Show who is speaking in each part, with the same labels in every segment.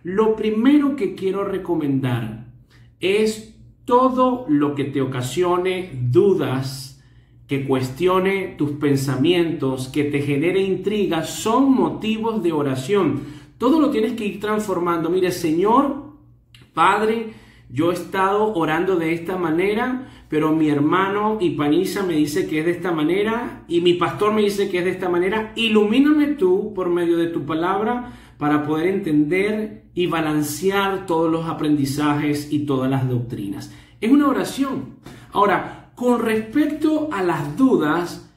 Speaker 1: Lo primero que quiero recomendar es todo lo que te ocasione dudas, que cuestione tus pensamientos, que te genere intrigas, son motivos de oración. Todo lo tienes que ir transformando. Mire, Señor, Padre, yo he estado orando de esta manera, pero mi hermano Ipanisa me dice que es de esta manera y mi pastor me dice que es de esta manera. Ilumíname tú por medio de tu palabra para poder entender y balancear todos los aprendizajes y todas las doctrinas. Es una oración. Ahora, con respecto a las dudas,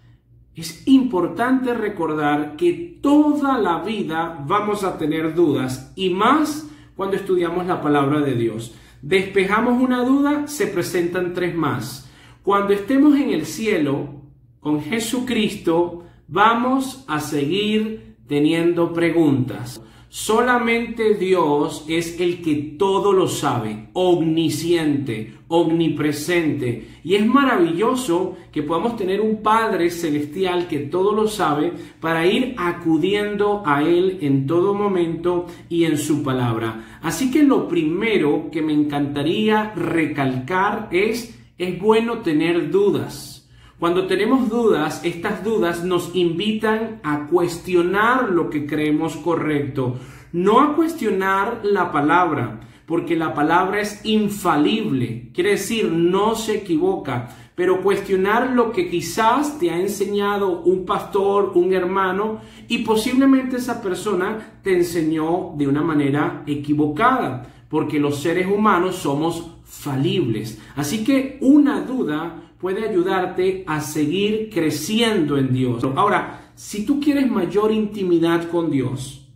Speaker 1: es importante recordar que toda la vida vamos a tener dudas y más cuando estudiamos la palabra de Dios. Despejamos una duda, se presentan 3 más. Cuando estemos en el cielo con Jesucristo, vamos a seguir teniendo preguntas. Solamente Dios es el que todo lo sabe, omnisciente, omnipresente. Y es maravilloso que podamos tener un Padre celestial que todo lo sabe para ir acudiendo a Él en todo momento y en su palabra. Así que lo primero que me encantaría recalcar es bueno tener dudas. Cuando tenemos dudas, estas dudas nos invitan a cuestionar lo que creemos correcto, no a cuestionar la palabra, porque la palabra es infalible, quiere decir, no se equivoca, pero cuestionar lo que quizás te ha enseñado un pastor, un hermano, y posiblemente esa persona te enseñó de una manera equivocada, porque los seres humanos somos falibles. Así que una duda puede ayudarte a seguir creciendo en Dios. Ahora, si tú quieres mayor intimidad con Dios,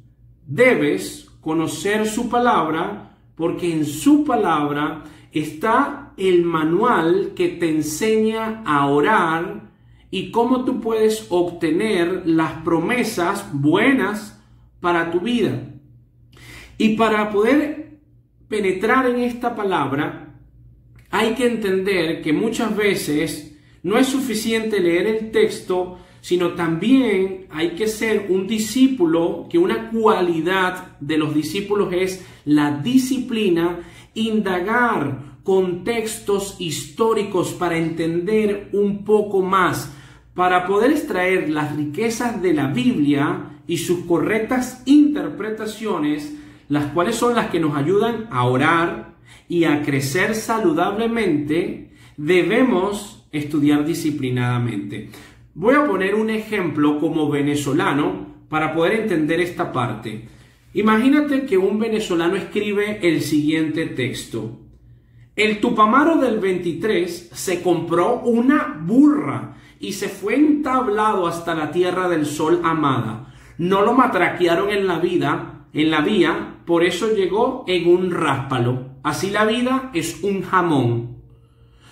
Speaker 1: debes conocer su palabra, porque en su palabra está el manual que te enseña a orar y cómo tú puedes obtener las promesas buenas para tu vida. Y para poder penetrar en esta palabra, hay que entender que muchas veces no es suficiente leer el texto, sino también hay que ser un discípulo, que una cualidad de los discípulos es la disciplina, indagar contextos históricos para entender un poco más, para poder extraer las riquezas de la Biblia y sus correctas interpretaciones, las cuales son las que nos ayudan a orar y a crecer saludablemente. Debemos estudiar disciplinadamente. Voy a poner un ejemplo como venezolano para poder entender esta parte. Imagínate que un venezolano escribe el siguiente texto. El Tupamaro del 23 se compró una burra y se fue entablado hasta la Tierra del Sol amada. No lo matraquearon en la vía, por eso llegó en un ráspalo. Así la vida es un jamón.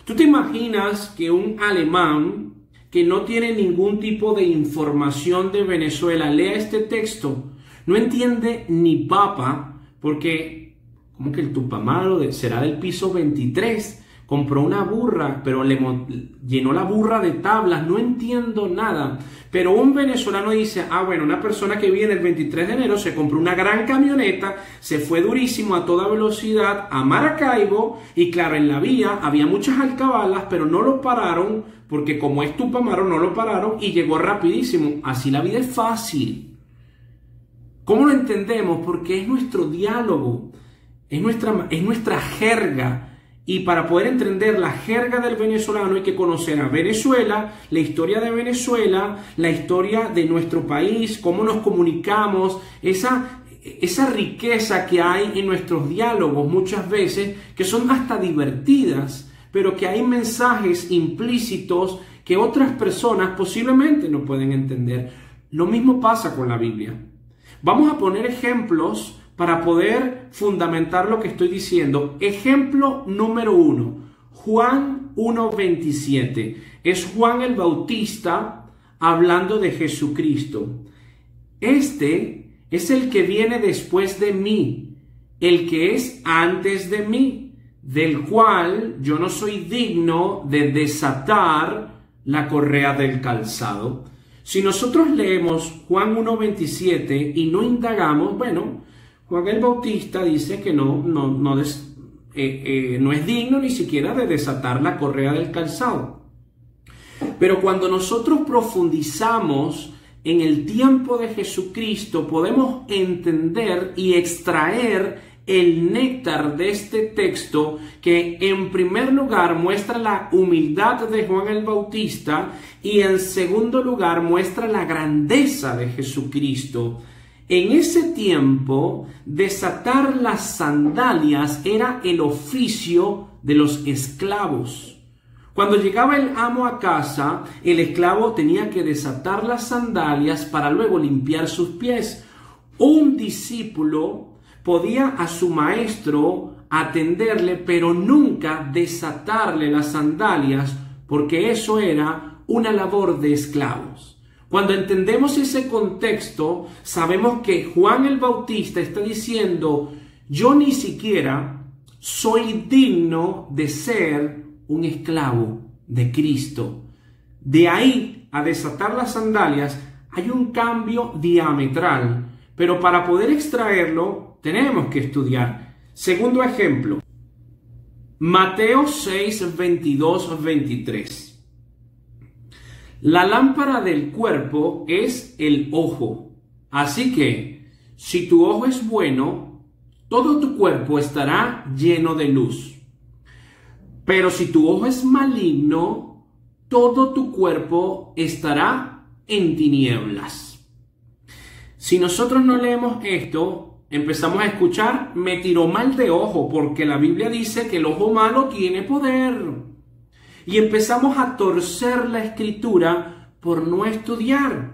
Speaker 1: ¿Tú te imaginas que un alemán que no tiene ningún tipo de información de Venezuela lea este texto? No entiende ni papa, porque ¿cómo que el Tupamaro será del piso 23? Compró una burra, pero llenó la burra de tablas, no entiendo nada. Pero un venezolano dice, bueno, una persona que viene el 23 de enero se compró una gran camioneta, se fue durísimo a toda velocidad a Maracaibo, y claro, en la vía había muchas alcabalas, pero no lo pararon, porque como es Tupamaro no lo pararon y llegó rapidísimo. Así la vida es fácil. ¿Cómo lo entendemos? Porque es nuestro diálogo, es nuestra jerga. Y para poder entender la jerga del venezolano hay que conocer a Venezuela, la historia de Venezuela, la historia de nuestro país, cómo nos comunicamos, esa riqueza que hay en nuestros diálogos muchas veces, que son hasta divertidas, pero que hay mensajes implícitos que otras personas posiblemente no pueden entender. Lo mismo pasa con la Biblia. Vamos a poner ejemplos para poder fundamentar lo que estoy diciendo. Ejemplo número 1, Juan 1:27. Es Juan el Bautista hablando de Jesucristo. Este es el que viene después de mí, el que es antes de mí, del cual yo no soy digno de desatar la correa del calzado. Si nosotros leemos Juan 1:27 y no indagamos, bueno, Juan el Bautista dice que no es digno ni siquiera de desatar la correa del calzado. Pero cuando nosotros profundizamos en el tiempo de Jesucristo, podemos entender y extraer el néctar de este texto, que en primer lugar muestra la humildad de Juan el Bautista y en segundo lugar muestra la grandeza de Jesucristo. En ese tiempo, desatar las sandalias era el oficio de los esclavos. Cuando llegaba el amo a casa, el esclavo tenía que desatar las sandalias para luego limpiar sus pies. Un discípulo podía a su maestro atenderle, pero nunca desatarle las sandalias, porque eso era una labor de esclavos. Cuando entendemos ese contexto, sabemos que Juan el Bautista está diciendo: yo ni siquiera soy digno de ser un esclavo de Cristo. De ahí a desatar las sandalias hay un cambio diametral, pero para poder extraerlo tenemos que estudiar. Segundo ejemplo, Mateo 6, 22, 23. La lámpara del cuerpo es el ojo. Así que, si tu ojo es bueno, todo tu cuerpo estará lleno de luz. Pero si tu ojo es maligno, todo tu cuerpo estará en tinieblas. Si nosotros no leemos esto, empezamos a escuchar: me tiró mal de ojo, porque la Biblia dice que el ojo malo tiene poder. Y empezamos a torcer la escritura por no estudiar.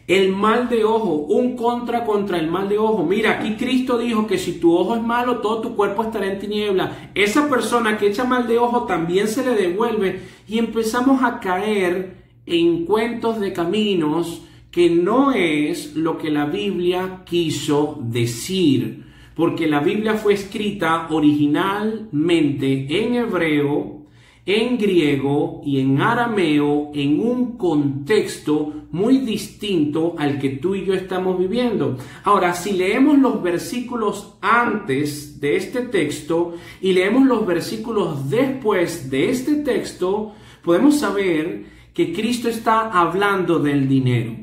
Speaker 1: El mal de ojo, un contra el mal de ojo. Mira, aquí Cristo dijo que si tu ojo es malo, todo tu cuerpo estará en tinieblas. Esa persona que echa mal de ojo también se le devuelve. Y empezamos a caer en cuentos de caminos que no es lo que la Biblia quiso decir. Porque la Biblia fue escrita originalmente en hebreo, en griego y en arameo, en un contexto muy distinto al que tú y yo estamos viviendo. Ahora, si leemos los versículos antes de este texto y leemos los versículos después de este texto, podemos saber que Cristo está hablando del dinero.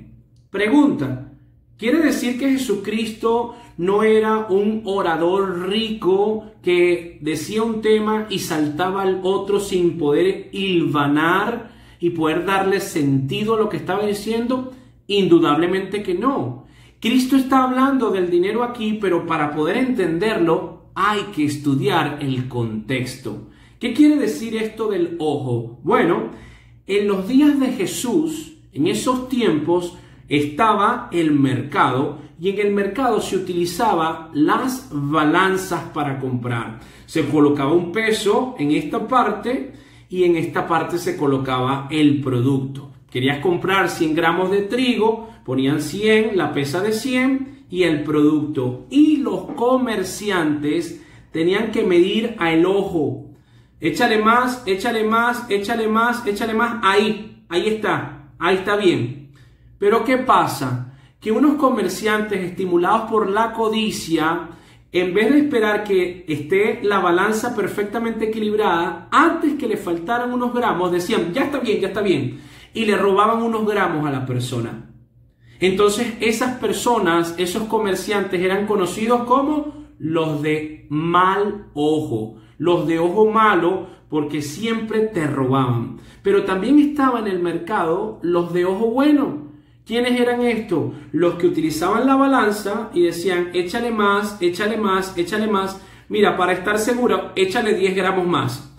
Speaker 1: Pregunta: ¿quiere decir que Jesucristo no era un orador rico que decía un tema y saltaba al otro sin poder hilvanar y poder darle sentido a lo que estaba diciendo? Indudablemente que no. Cristo está hablando del dinero aquí, pero para poder entenderlo hay que estudiar el contexto. ¿Qué quiere decir esto del ojo? Bueno, en los días de Jesús, en esos tiempos, estaba el mercado, y en el mercado se utilizaba las balanzas para comprar. Se colocaba un peso en esta parte y en esta parte se colocaba el producto. Querías comprar 100 gramos de trigo, ponían 100, la pesa de 100 y el producto. Y los comerciantes tenían que medir al ojo. Échale más, échale más, échale más, échale más. Ahí está bien. Pero ¿qué pasa? Que unos comerciantes, estimulados por la codicia, en vez de esperar que esté la balanza perfectamente equilibrada, antes que le faltaran unos gramos, decían: ya está bien, y le robaban unos gramos a la persona. Entonces esas personas, esos comerciantes, eran conocidos como los de mal ojo, los de ojo malo, porque siempre te robaban. Pero también estaban en el mercado los de ojo bueno. ¿Quiénes eran estos? Los que utilizaban la balanza y decían: échale más, échale más, échale más. Mira, para estar seguro, échale 10 gramos más.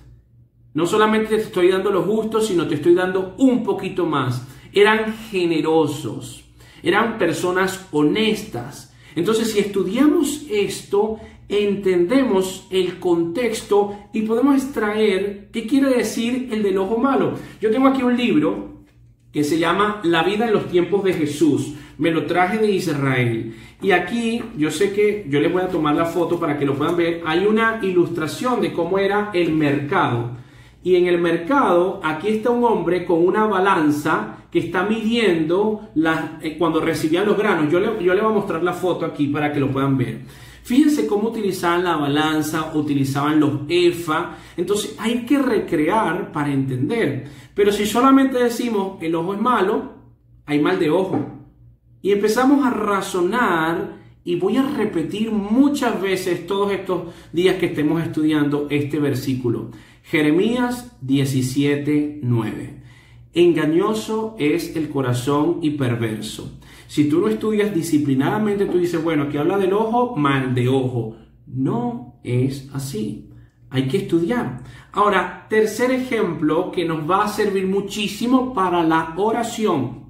Speaker 1: No solamente te estoy dando lo justo, sino te estoy dando un poquito más. Eran generosos, eran personas honestas. Entonces, si estudiamos esto, entendemos el contexto y podemos extraer qué quiere decir el del ojo malo. Yo tengo aquí un libro que se llama La vida en los tiempos de Jesús. Me lo traje de Israel. Y aquí, yo sé que yo les voy a tomar la foto para que lo puedan ver. Hay una ilustración de cómo era el mercado. Y en el mercado, aquí está un hombre con una balanza que está midiendo cuando recibían los granos. Yo le voy a mostrar la foto aquí para que lo puedan ver. Fíjense cómo utilizaban la balanza, utilizaban los efa. Entonces hay que recrear para entender. Pero si solamente decimos el ojo es malo, hay mal de ojo. Y empezamos a razonar, y voy a repetir muchas veces todos estos días que estemos estudiando este versículo. Jeremías 17:9. Engañoso es el corazón y perverso. Si tú lo estudias disciplinadamente, tú dices, bueno, aquí habla del ojo, mal de ojo. No es así. Hay que estudiar. Ahora, tercer ejemplo que nos va a servir muchísimo para la oración.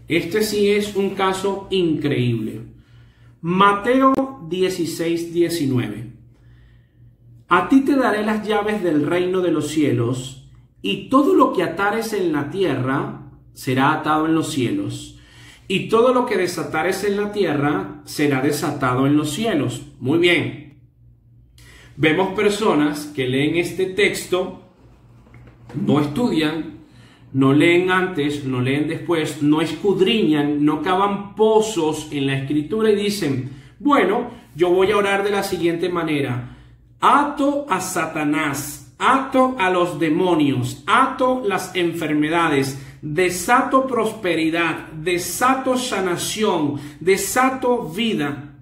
Speaker 1: Este sí es un caso increíble. Mateo 16:19. A ti te daré las llaves del reino de los cielos, y todo lo que atares en la tierra será atado en los cielos, y todo lo que desatares en la tierra será desatado en los cielos. Muy bien. Vemos personas que leen este texto, no estudian, no leen antes, no leen después, no escudriñan, no cavan pozos en la escritura y dicen, bueno, yo voy a orar de la siguiente manera. Ato a Satanás, ato a los demonios, ato las enfermedades, desato prosperidad, desato sanación, desato vida.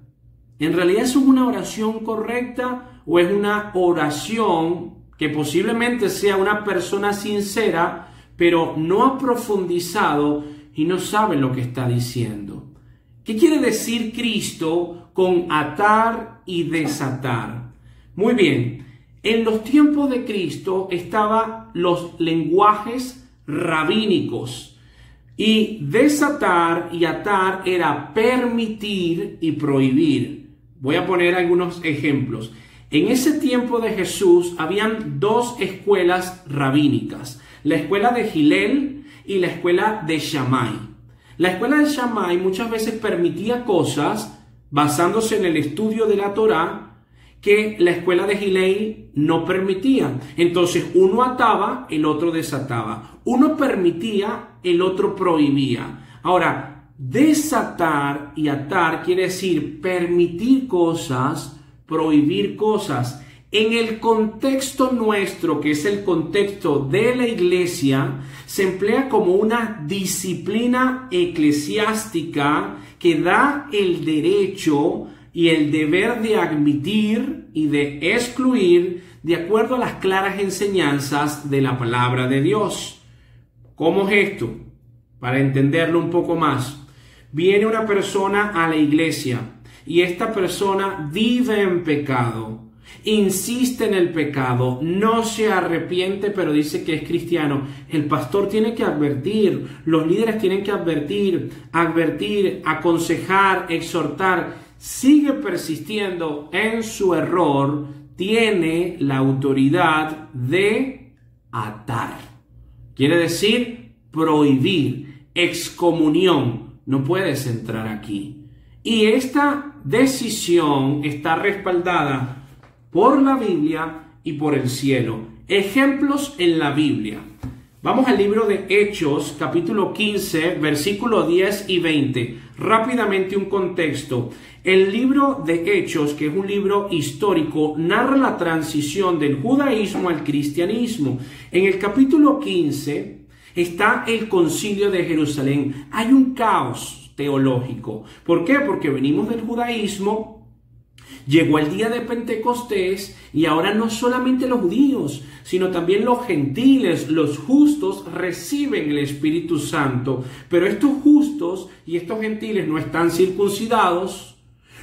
Speaker 1: ¿En realidad eso es una oración correcta o es una oración que posiblemente sea una persona sincera, pero no ha profundizado y no sabe lo que está diciendo? ¿Qué quiere decir Cristo con atar y desatar? Muy bien, en los tiempos de Cristo estaban los lenguajes rabínicos, y desatar y atar era permitir y prohibir. Voy a poner algunos ejemplos. En ese tiempo de Jesús habían dos escuelas rabínicas, la escuela de Gilel y la escuela de Shammai. La escuela de Shammai muchas veces permitía cosas basándose en el estudio de la Torá que la escuela de Gilel no permitía. Entonces uno ataba, el otro desataba. Uno permitía, el otro prohibía. Ahora, desatar y atar quiere decir permitir cosas, prohibir cosas. En el contexto nuestro, que es el contexto de la iglesia, se emplea como una disciplina eclesiástica que da el derecho y el deber de admitir y de excluir de acuerdo a las claras enseñanzas de la palabra de Dios. ¿Cómo es esto? Para entenderlo un poco más. Viene una persona a la iglesia y esta persona vive en pecado, insiste en el pecado, no se arrepiente, pero dice que es cristiano. El pastor tiene que advertir, los líderes tienen que advertir, aconsejar, exhortar. Sigue persistiendo en su error, tiene la autoridad de atar. Quiere decir prohibir, excomunión. No puedes entrar aquí. Y esta decisión está respaldada por la Biblia y por el cielo. Ejemplos en la Biblia. Vamos al libro de Hechos, capítulo 15, versículos 10 y 20. Rápidamente un contexto. El libro de Hechos, que es un libro histórico, narra la transición del judaísmo al cristianismo. En el capítulo 15 está el concilio de Jerusalén. Hay un caos teológico. ¿Por qué? Porque venimos del judaísmo. Llegó el día de Pentecostés y ahora no solamente los judíos, sino también los gentiles, los justos, reciben el Espíritu Santo. Pero estos justos y estos gentiles no están circuncidados,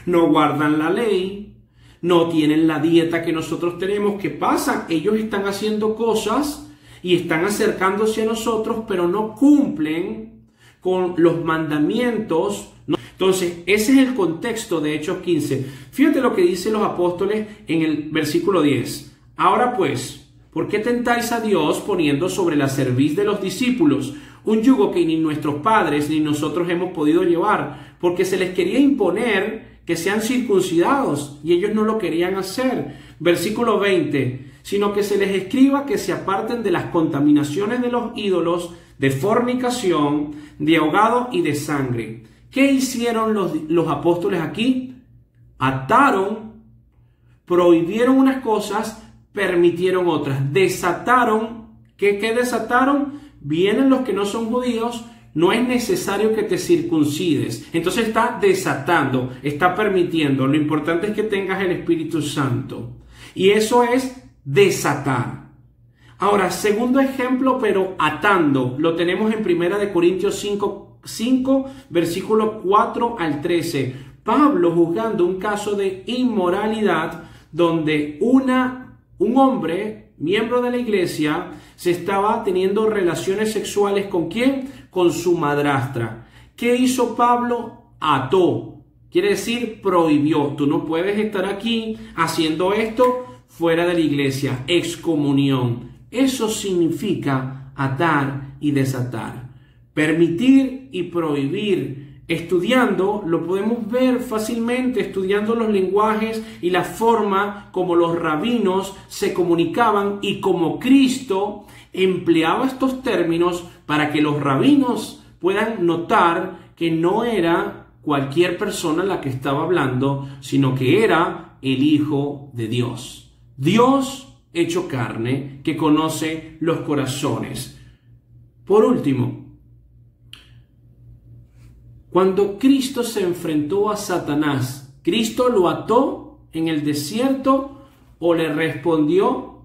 Speaker 1: no guardan la ley, no tienen la dieta que nosotros tenemos. ¿Qué pasa? Ellos están haciendo cosas y están acercándose a nosotros, pero no cumplen con los mandamientos. Entonces, ese es el contexto de Hechos 15. Fíjate lo que dicen los apóstoles en el versículo 10. Ahora pues, ¿por qué tentáis a Dios poniendo sobre la cerviz de los discípulos un yugo que ni nuestros padres ni nosotros hemos podido llevar? Porque se les quería imponer que sean circuncidados y ellos no lo querían hacer. Versículo 20. sino que se les escriba que se aparten de las contaminaciones de los ídolos, de fornicación, de ahogado y de sangre. ¿Qué hicieron los apóstoles aquí? Ataron, prohibieron unas cosas, permitieron otras, desataron. ¿Qué desataron? Vienen los que no son judíos, no es necesario que te circuncides. Entonces está desatando, está permitiendo. Lo importante es que tengas el Espíritu Santo. Y eso es desatar. Ahora, segundo ejemplo, pero atando, lo tenemos en 1 Corintios 5, versículo 4 al 13. Pablo juzgando un caso de inmoralidad donde un hombre, miembro de la iglesia, se estaba teniendo relaciones sexuales ¿con quién? Con su madrastra. ¿Qué hizo Pablo? Ató. Quiere decir, prohibió. Tú no puedes estar aquí haciendo esto fuera de la iglesia. Excomunión. Eso significa atar y desatar. Permitir y prohibir. Estudiando, lo podemos ver fácilmente, estudiando los lenguajes y la forma como los rabinos se comunicaban y como Cristo empleaba estos términos para que los rabinos puedan notar que no era cualquier persona la que estaba hablando, sino que era el Hijo de Dios. Dios hecho carne, que conoce los corazones. Por último, cuando Cristo se enfrentó a Satanás, ¿Cristo lo ató en el desierto o le respondió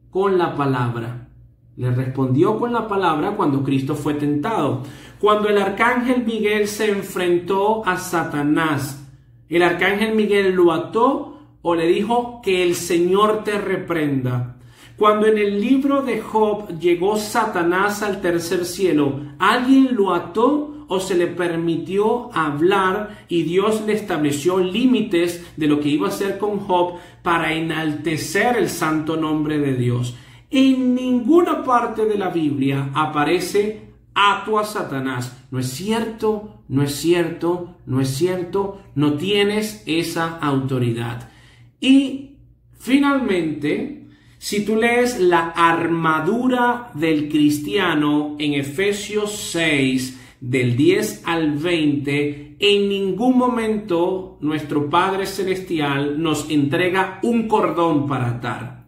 Speaker 1: con la palabra? Le respondió con la palabra cuando Cristo fue tentado. Cuando el arcángel Miguel se enfrentó a Satanás, ¿el arcángel Miguel lo ató o le dijo que el Señor te reprenda? Cuando en el libro de Job llegó Satanás al tercer cielo, ¿alguien lo ató o se le permitió hablar y Dios le estableció límites de lo que iba a hacer con Job para enaltecer el santo nombre de Dios? En ninguna parte de la Biblia aparece ato a Satanás. No es cierto, no es cierto, no es cierto, no tienes esa autoridad. Y finalmente, si tú lees la armadura del cristiano en Efesios 6, del 10 al 20, en ningún momento nuestro Padre Celestial nos entrega un cordón para atar.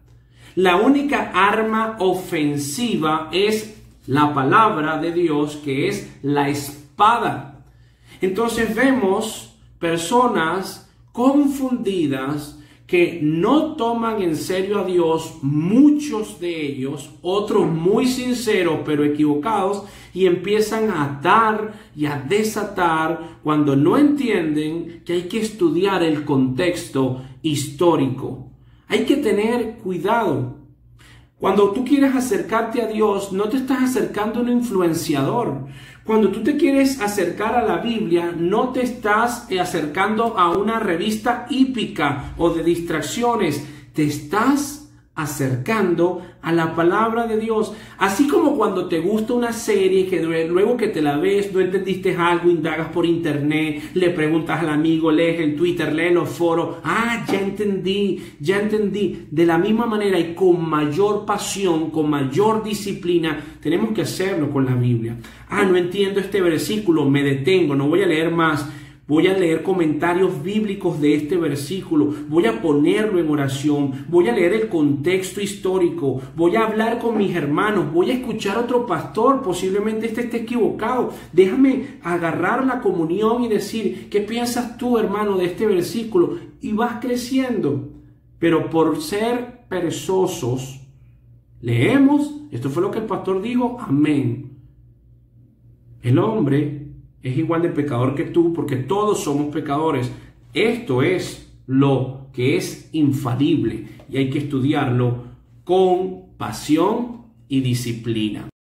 Speaker 1: La única arma ofensiva es la palabra de Dios, que es la espada. Entonces vemos personas confundidas que no toman en serio a Dios, muchos de ellos, otros muy sinceros pero equivocados, y empiezan a atar y a desatar cuando no entienden que hay que estudiar el contexto histórico. Hay que tener cuidado. Cuando tú quieres acercarte a Dios, no te estás acercando a un influenciador. Cuando tú te quieres acercar a la Biblia, no te estás acercando a una revista hípica o de distracciones. Te estás acercando a la palabra de Dios. Así como cuando te gusta una serie que luego que te la ves, no entendiste algo, indagas por internet, le preguntas al amigo, lees el Twitter, lees los foros. Ya entendí, ya entendí. De la misma manera y con mayor pasión, con mayor disciplina, tenemos que hacerlo con la Biblia. No entiendo este versículo, me detengo, no voy a leer más. Voy a leer comentarios bíblicos de este versículo, voy a ponerlo en oración, voy a leer el contexto histórico, voy a hablar con mis hermanos, voy a escuchar a otro pastor, posiblemente este esté equivocado. Déjame agarrar la comunión y decir, ¿qué piensas tú, hermano, de este versículo? Y vas creciendo. Pero por ser perezosos, leemos, esto fue lo que el pastor dijo, amén. El hombre es igual de pecador que tú, porque todos somos pecadores. Esto es lo que es infalible y hay que estudiarlo con pasión y disciplina.